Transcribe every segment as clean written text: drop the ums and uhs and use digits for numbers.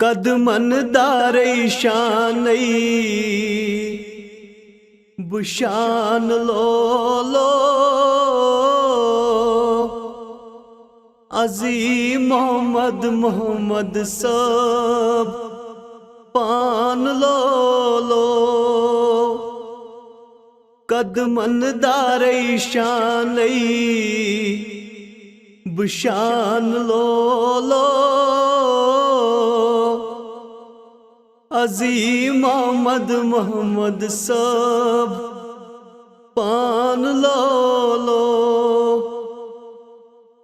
قدمن داري شاني بشان لولو عظیم محمد سب پان لولو قدمن داري شاني بشان لولو عظیم محمد سب پان لولو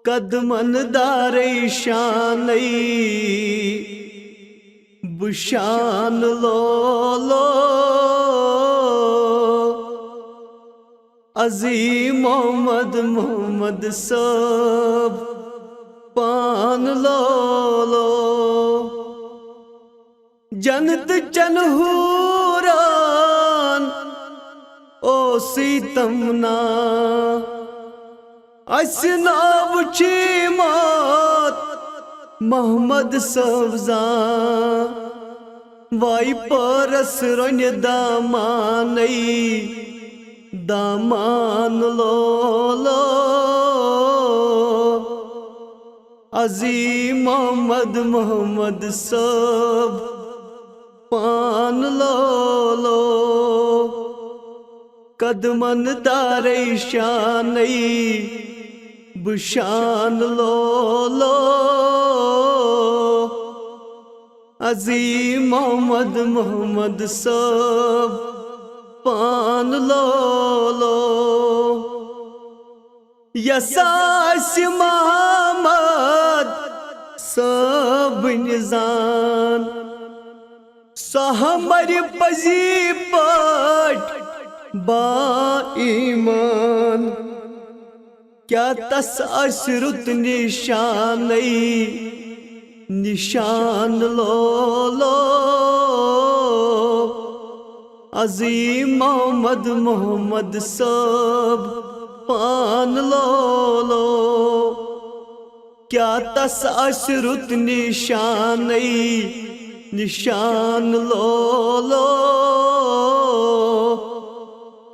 قدمن داري شاني بشان لولو عظیم محمد سب پان لولو جنت چنہوران او سیتمنا اسناب چی مات محمد سبزان وائی پرس رن دامانی دامان لولو عظیم محمد سب پان لولو قدمن داري شاني بشان لولو عظیم محمد سب پان لولو یساس محمد سب نزان سہمر پزی پٹ با ایمان کیا تس اسرت نشانی نشان لولو عظیم محمد سب پان لولو کیا تس اسرت نشانی نشان لولو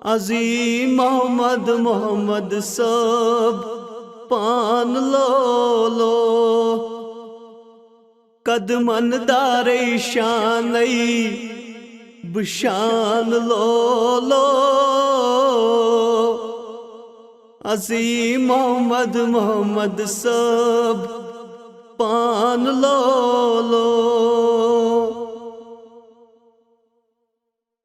عظیم محمد سب پان لولو قدمن داري شاني بشان لولو عظیم محمد سب پان لولو